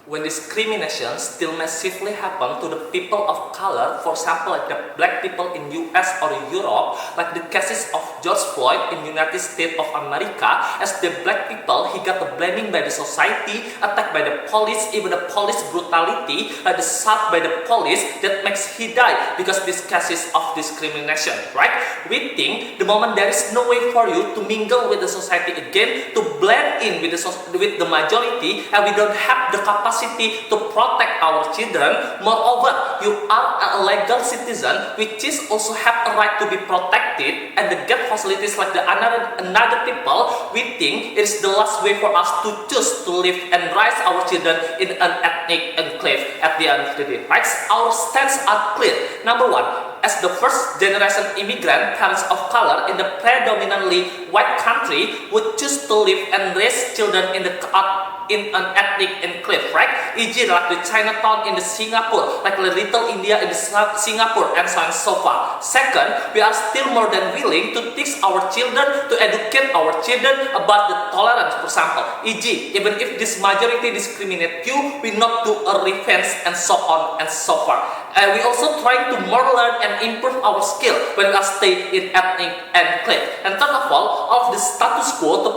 when discrimination still massively happen to the people of color, for example, like the black people in US or Europe, like the cases of George Floyd in United States of America, as the black people, he got the blaming by the society, attacked by the police, even the police brutality, like the shot by the police, that makes he die because these cases of discrimination, right? We think the moment there is no way for you to mingle with the society again, to blend in with the majority, and we don't have the capacity to protect our children. Moreover, you are a legal citizen, which is also have a right to be protected and to get facilities like the another people. We think it is the last way for us to choose to live and raise our children in an ethnic enclave at the end of the day. Right? Our stance are clear. Number one, as the first generation immigrant, parents of color in the predominantly white country would choose to live and raise children in an ethnic enclave, right? E.g. like the Chinatown in the Singapore, like the Little India in the Singapore, and so on and so forth. Second, we are still more than willing to teach our children, to educate our children about the tolerance, for example. E.g. even if this majority discriminate you, we not do a revenge, and so on and so forth. We also trying to more learn and improve our skill when we stay in ethnic enclave. And third of all of the status quo to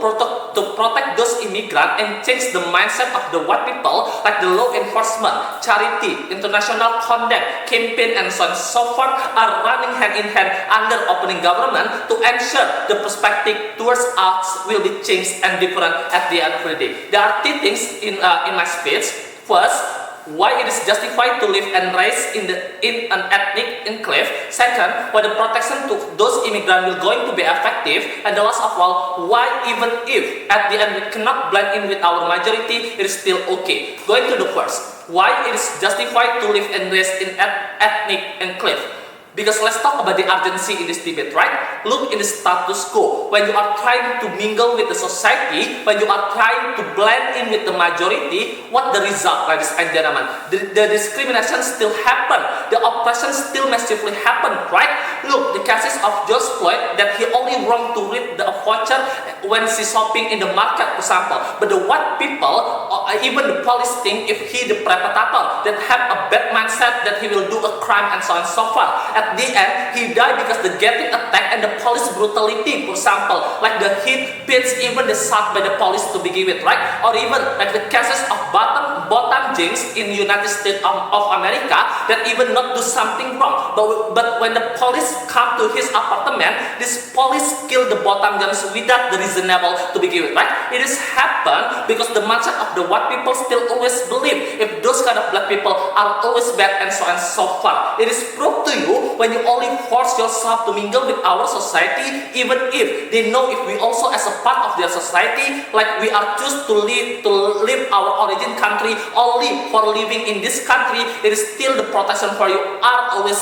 protect those immigrants and change the mindset of the white people, like the law enforcement, charity, international condemn, campaign, and so on and so forth, are running hand in hand under opening government to ensure the perspective towards us will be changed and different at the end of the day. There are three things in my speech. First, why it is justified to live and raise in an ethnic enclave. Second, why the protection to those immigrants will going to be effective. And the last of all, why even if at the end we cannot blend in with our majority, it is still okay. Going to the first, why it is justified to live and raise in ethnic enclave. Because let's talk about the urgency in this debate, right? Look in the status quo. When you are trying to mingle with the society, when you are trying to blend in with the majority, what the result, ladies and gentlemen? The discrimination still happen. The oppression still massively happen, right? Look, the cases of George Floyd, that he only wrong to read the voucher when she's shopping in the market, for example. But the white people, or even the police think if he the perpetrator, that have a bad mindset that he will do a crime and so on and so forth. At the end, he died because the getting attacked and the police brutality, for example, like the hit, pins, even the shot by the police to begin with, right? Or even like the cases of bottom James in United States of America, that even not do something wrong, but when the police come to his apartment, this police kill the bottom James without the reasonable to begin with, right? It is happen because the mindset of the white people still always believe if those kind of black people are always bad and so on and so forth. It is proved to you when you only force yourself to mingle with our society, even if they know if we also as a part of their society, like we are choose to live our origin country only for living in this country, it is still the protection for you are always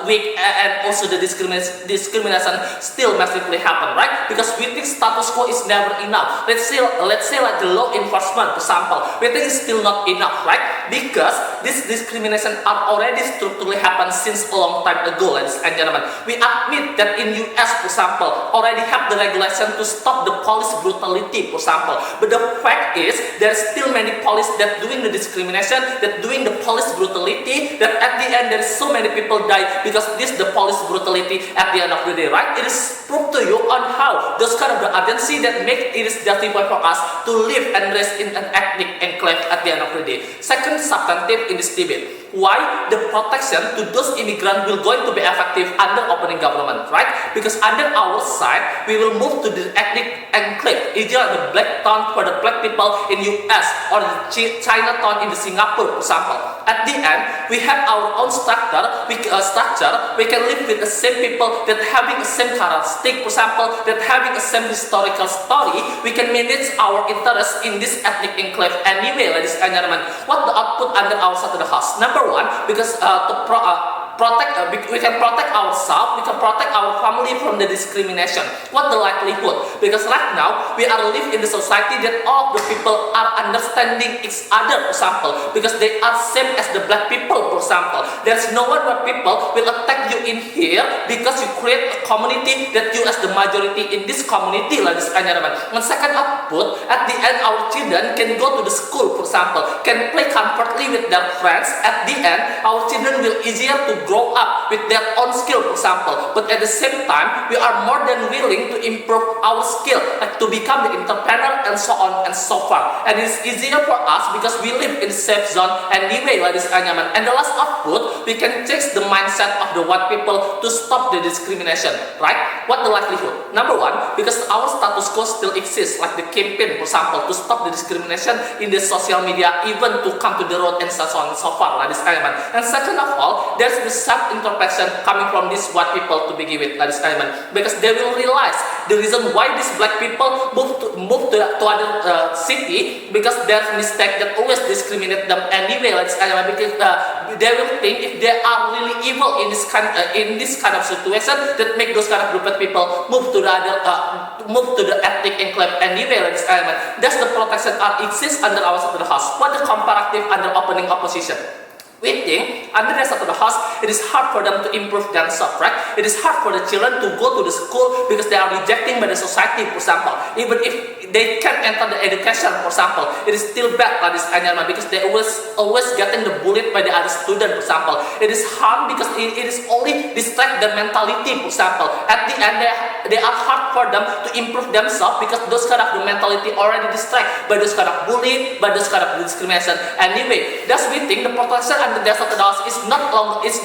weak, and also the discrimination still massively happen, right? Because we think status quo is never enough. Let's say like the law enforcement, for example, we think it's still not enough, right? Because this discrimination are already structurally happen since a long time ago, ladies and gentlemen. We admit that in US, for example, already have the regulation to stop the police brutality, for example. But the fact is, there are still many police that doing the discrimination, that doing the police brutality, that at the end there is so many people die because this the police brutality at the end of the day, right? It is proved to you on how those kind of the agency that make it is justified for us to live and raise in an ethnic enclave at the end of the day. Second substantive in this debate, why the protection to those immigrants will going to be effective under opening government, right? Because under our side, we will move to the ethnic enclave, either the black town for the black people in US or the Chinatown in the Singapore, for example. At the end, we have our own structure. We can live with the same people that having the same characteristic, for example, that having the same historical story. We can manage our interests in this ethnic enclave anyway, ladies and gentlemen. What the output under our side of the house? Number one, because to we can protect ourselves, we can protect our family from the discrimination. What the likelihood? Because right now we are living in the society that all the people are understanding each other, for example, because they are same as the black people, for example. There's no one but people will attack you in here because you create a community that you as the majority in this community, ladies and gentlemen. And second output, at the end our children can go to the school, for example, can play comfortably with their friends. At the end our children will easier to grow up with their own skill, for example. But at the same time we are more than willing to improve our skill, like to become the entrepreneur and so on and so far. And it's easier for us because we live in safe zone anyway, ladies and gentlemen. And the last output, we can change the mindset of the white people to stop the discrimination, right? What the likelihood? Number one, because our status quo still exists, like the campaign, for example, to stop the discrimination in the social media, even to come to the road and so on and so far, ladies and gentlemen. And second of all, there's the self-introspection coming from these white people to begin with, ladies and gentlemen, because they will realize the reason why these black people move to other city, because there's mistake that always discriminate them anyway, ladies and gentlemen, because they will think if they are really evil in this kind of situation, that make those kind of group of people move to the ethnic enclave anyway, ladies and gentlemen. That's the protection that exists under our side of the house. What the comparative under opening opposition? We think under the side of the house, it is hard for them to improve themselves, right? It is hard for the children to go to the school because they are rejected by the society, for example. Even if they can enter the education, for example, it is still bad, ladies and gentlemen, because they always getting the bullied by the other student, for example. It is hard because it is only distract their mentality, for example. At the end, they are hard for them to improve themselves because those kind of the mentality already distract by those kind of bullying, by those kind of discrimination. Anyway, that's we think the protection under the side of the house is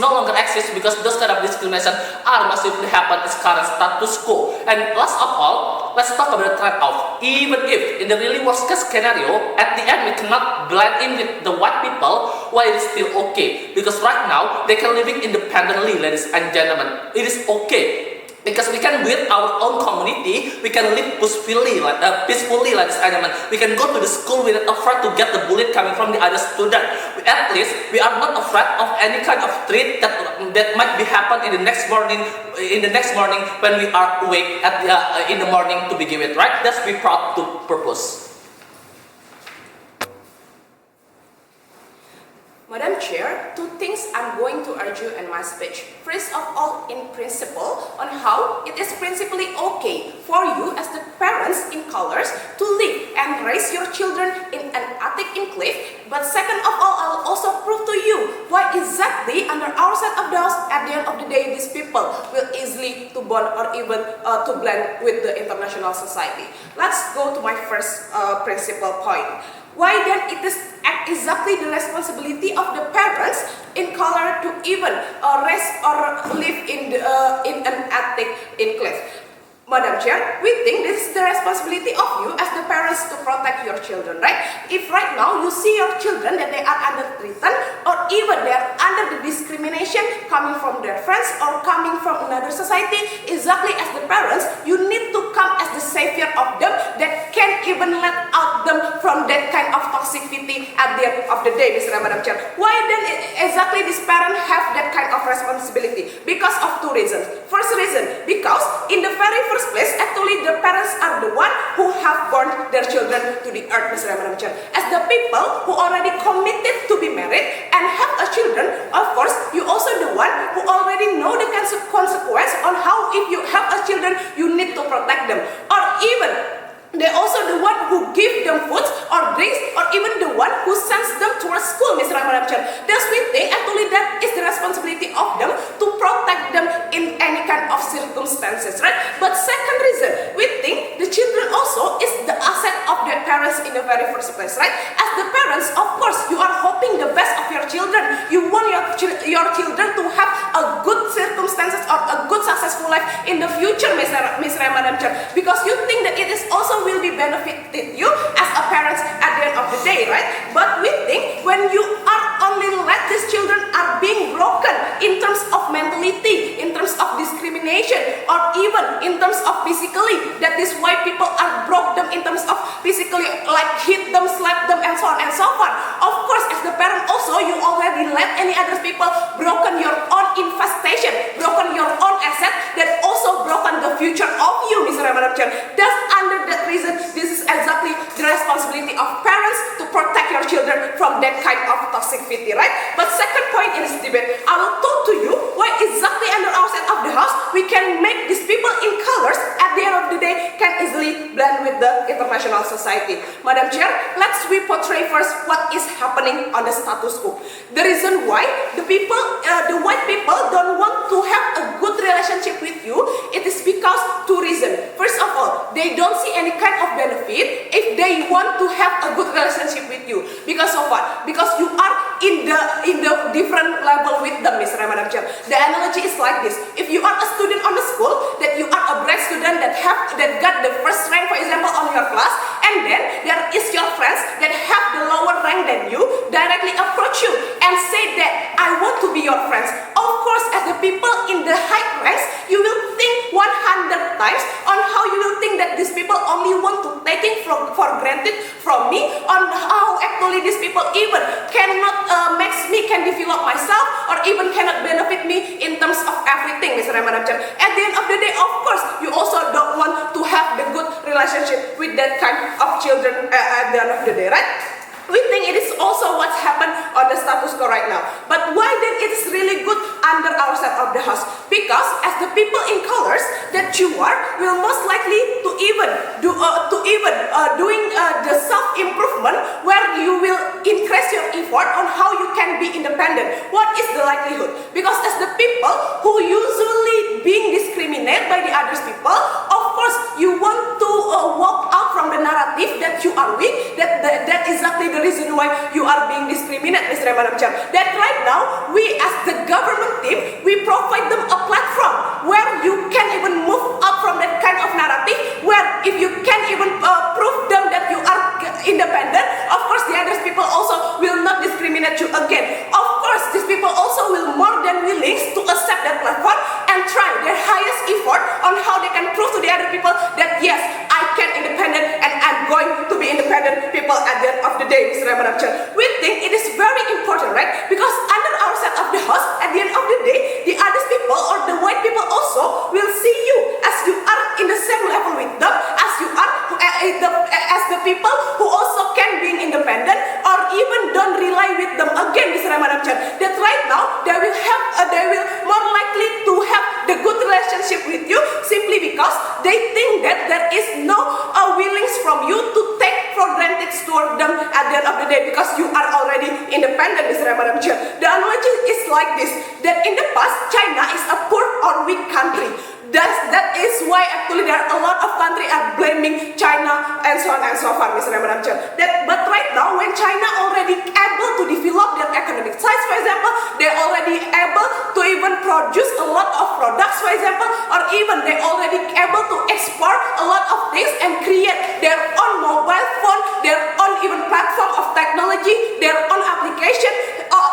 no longer exist because those kind of discrimination are massively happen in current status quo. And last of all, let's talk about the trade-off. Even if in the really worst case scenario, at the end we cannot blend in with the white people, why it is still okay? Because right now they can living independently, ladies and gentlemen. It is okay. Because we can build our own community, we can live peacefully, ladies and gentlemen. We can go to the school without afraid to get the bullet coming from the other student. At least we are not afraid of any kind of threat that might be happen in the next morning. When we are awake in the morning to begin with, right? That's be proud to purpose. Madam Chair, two things I'm going to argue in my speech. First of all, in principle, on how it is principally okay for you as the parents in colors to live and raise your children in an ethnic enclave. But second of all, I'll also prove to you why exactly under our side of the house, at the end of the day, these people will easily to bond or even to blend with the international society. Let's go to my first principal point. Why then it is exactly the responsibility of the parents in color to even raise or live in an ethnic enclave? Madam Chair, we think this is the responsibility of you as the parents to protect your children, right? If right now you see your children that they are under threatened or even they are under the discrimination coming from their friends or coming from another society, exactly as the parents, you need to come as the savior of them that can even let out them from that kind of toxicity at the end of the day, Mr. and Madam Chair. Why then exactly this parent have that kind of responsibility? Because of two reasons. First reason, because in the very first place, actually the parents are the one who have born their children to the earth, Mr. and Madam Chair. As the people who already committed to be married and have a children, of course, you also the one who already know the consequence on how if you have a children, you need to protect them. Or even they're also the one who give them food or drinks, or even the one who sends them to a school, Mr. and Madam Chair. That's we think actually that is the responsibility of them to protect them in any kind of circumstances, right? But second reason, we think the children also is the asset of their parents in the very first place, right? As the parents, of course, you are hoping the best of your children. You want your children to have a good circumstances or a good successful life in the future, Mr. and Madam Chair, because you think that it is also will be benefited you as a parents at the end of the day, right? But we think when you are only let these children are being broken in terms of mentality, in terms of discrimination, or even in terms of physically, that is why people are broke them in terms of physically, like hit them, slap them, and so on and so forth. Of course, as the parent also, you already let any other people broken your own kind of toxicity, right? But second point in this debate, I will talk to you why exactly under our set of the house we can make these people in colors at the end of the day can easily blend with the international society. Madam Chair, let's we portray first what is happening on the status quo. The reason why the people, the white people don't want to have a good relationship with you, it is because two reasons. First of all, they don't see any kind of benefit if they want to have a good relationship with you. Because of what? Because you are in the different level with them, Mr. and Madam Chair. The analogy is like this: if you are a student on the school, that you are a bright student that got the first rank, for example, on your class, and then there is your friends that have the lower rank than you directly approach you and say that I want to be your friends. Of course, as the people in the high ranks, you will think 100 times on how you will think that these people only want to taking for granted from me, on how actually these people even cannot makes me can develop myself or even cannot benefit me in terms of everything, Mr. and Madam Chair. At the end of the day, of course, you also don't want to have the good relationship with that kind of children at the end of the day, right? We think it is also what's happened on the status quo right now. But why then it is really good under our side of the house? Because as the people in colors that you are will most likely to even doing the self-improvement where you will increase your effort on how you can be independent. What is the likelihood? Because as the people who usually being discriminated by the other people, of course you want to walk out from the narrative that you are weak, that exactly the reason why you are being discriminated, Mr. and Madam Chair. That right now, we as the government team, we provide them a platform where you can even move up from that kind of narrative, where if you can even prove them that you are independent, of course the other people also will not discriminate you again. Of course, these people also will more than willing to accept that platform and try their highest effort on how they can prove to the other people that yes, I can independent and I'm going to be independent people at the end of the day, Mr. and Madam Chair. We think it is very important, right? Because under our set of the house, at the end of the day, the other people or the white people also will see you as you are in the same level with them, as you are as the people who also can be independent or even don't rely with them again, Mr. and Madam Chair. That right now they will more likely to have the good relationship with you simply because they think that there is no willings from you to take for granted toward them at the end of the day because you are already independent, Mr. and Madam Chair. The analogy is like this: that in the past China is a poor or weak country. That is why actually there are a lot of countries are blaming China and so on and so forth, Mr. and Madam Chair. But right now, when China already able to develop their economic size, for example, they already able to even produce a lot of products, for example, or even they already able to export a lot of things and create their own mobile phone, their own even platform of technology, their own application.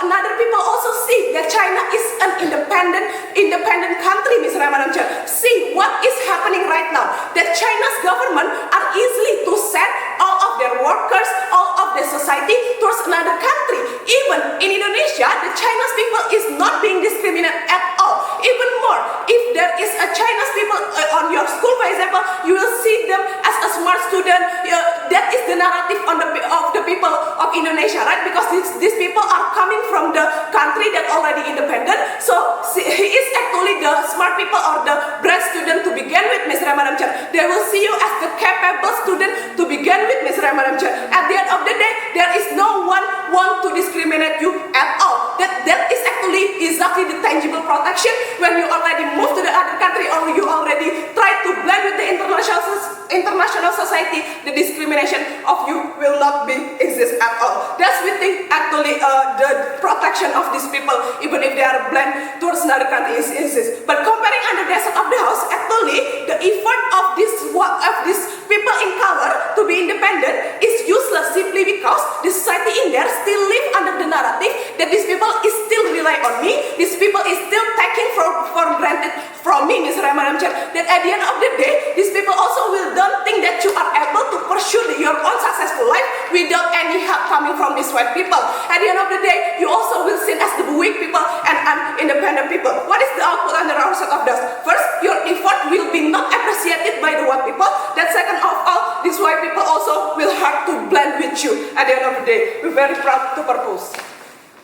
Another people also see that China is an independent country, Mr. and Madam Chair. See what is happening right now. That China's government are easily to send all of their workers, all of their society towards another country. Even in Indonesia, the Chinese people is not being discriminated at all. Even more, if there is a Chinese people on your school, for example, you will see them as a smart student. That is the narrative of the people of Indonesia, right? Because these people are coming from the country that already independent. So he is actually the smart people or the bright student to begin with, Mr. and Madam Chair. They will see you as the capable student to begin with, Mr. and Madam Chair. At the end of the day, there is no one want to discriminate you at all. That is actually exactly the tangible protection when you already move to the other country or you already try to blend with the international society. The discrimination of you will not be exist at all. That's we think actually the protection of these people, even if they are blend towards another country, is exist. But comparing under the side of the house, actually the effort of these people in color to be independent is useless simply because the society in there still live under the narrative that these people is still rely on me, these people is still taking for granted from me, Mr. and Madam Chair. That at the end of the day, these people also will don't think that you are able to pursue your own successful life without any help coming from these white people. At the end of the day, you also will seen as the weak people and independent people. What is the output under our set of this? First, your effort will be not appreciated by the white people. That second of all, these white people also will hard to blend with you. At the end of the day, we're very proud to to propose.